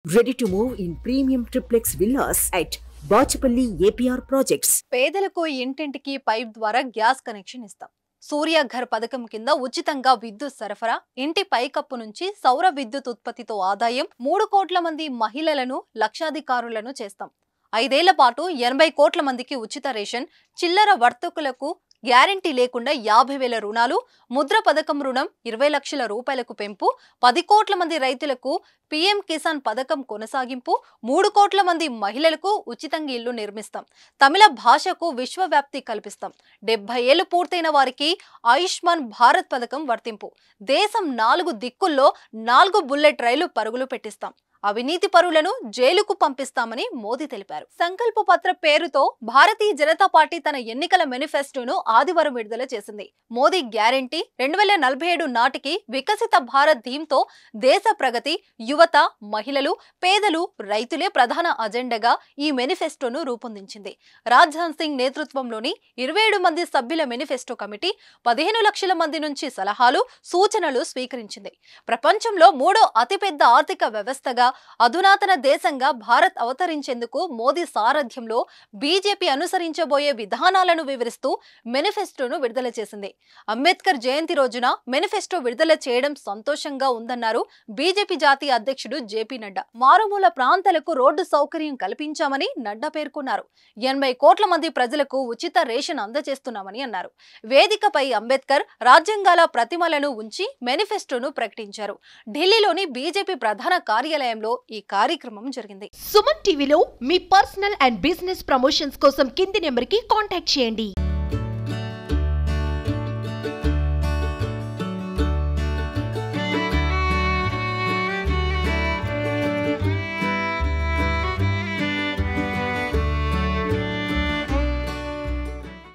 Ready to move in premium triplex villas at Bachapalli APR Projects. పేదలకు ఇంటింటికి pipe ద్వారా gas connection ఇస్తాం. సూర్యఘర్ పథకం కింద ఉచితంగా విద్యుత్ సరఫరా, ఇంటి పైకప్పు నుంచి సౌర విద్యుత్ ఉత్పత్తితో ఆదాయం, 3 కోట్ల మంది మహిళలను లక్షాధికారులను చేస్తాం. 5 ఏళ్ల పాటు 80 కోట్ల మందికి ఉచిత రేషన్, చిల్లర వర్తకులకు గ్యారంటీ లేకుండా 50,000 రుణాలు, ముద్ర పథకం రుణం 20 లక్షల రూపాయలకు పెంపు, 10 కోట్ల మంది రైతులకు పీఎం కిసాన్ పథకం కొనసాగింపు, 3 కోట్ల మంది మహిళలకు ఉచితంగా ఇల్లు నిర్మిస్తాం. తమిళ భాషకు విశ్వవ్యాప్తి కల్పిస్తాం. 70 ఏళ్లు పూర్తయిన వారికి ఆయుష్మాన్ భారత్ పథకం వర్తింపు. దేశం 4 దిక్కుల్లో 4 బుల్లెట్ రైలు పరుగులు పెట్టిస్తాం. అవినీతి పరులను జైలుకు పంపిస్తామని మోదీ తెలిపారు. సంకల్ప పత్ర పేరుతో భారతీయ జనతా పార్టీ తన ఎన్నికల మేనిఫెస్టోను ఆదివారం విడుదల చేసింది. మోదీ గ్యారంటీ 2047 నాటికి వికసిత భారత్ థీమ్తో దేశ ప్రగతి, యువత, మహిళలు, పేదలు, రైతులే ప్రధాన అజెండాగా ఈ మేనిఫెస్టోను రూపొందించింది. రాజ్నాథ్ సింగ్ నేతృత్వంలోని 27 మంది సభ్యుల మేనిఫెస్టో కమిటీ 15 లక్షల మంది నుంచి సలహాలు, సూచనలు స్వీకరించింది. ప్రపంచంలో 3వ అతిపెద్ద ఆర్థిక వ్యవస్థగా, అధునాతన దేశంగా భారత్ అవతరించేందుకు మోదీ సారథ్యంలో బీజేపీ అనుసరించబోయే విధానాలను వివరిస్తూ మేనిఫెస్టోను విడుదల చేసింది. అంబేద్కర్ జయంతి రోజున మేనిఫెస్టో విడుదల చేయడం సంతోషంగా ఉందన్నారు బీజేపీ జాతీయ అధ్యక్షుడు జేపీ నడ్డా. మారుమూల ప్రాంతాలకు రోడ్డు సౌకర్యం కల్పించామని నడ్డా పేర్కొన్నారు. 80 కోట్ల మంది ప్రజలకు ఉచిత రేషన్ అందజేస్తున్నామని అన్నారు. వేదికపై అంబేద్కర్, రాజ్యాంగాల ప్రతిమలను ఉంచి మేనిఫెస్టోను ప్రకటించారు. ఢిల్లీలోని బీజేపీ ప్రధాన కార్యాలయం ఈ కార్యక్రమం జరిగింది. సుమన్ టీవీలో మీ పర్సనల్ అండ్ బిజినెస్ ప్రమోషన్స్ కోసం కింది నెంబర్ కి కాంటాక్ట్ చేయండి.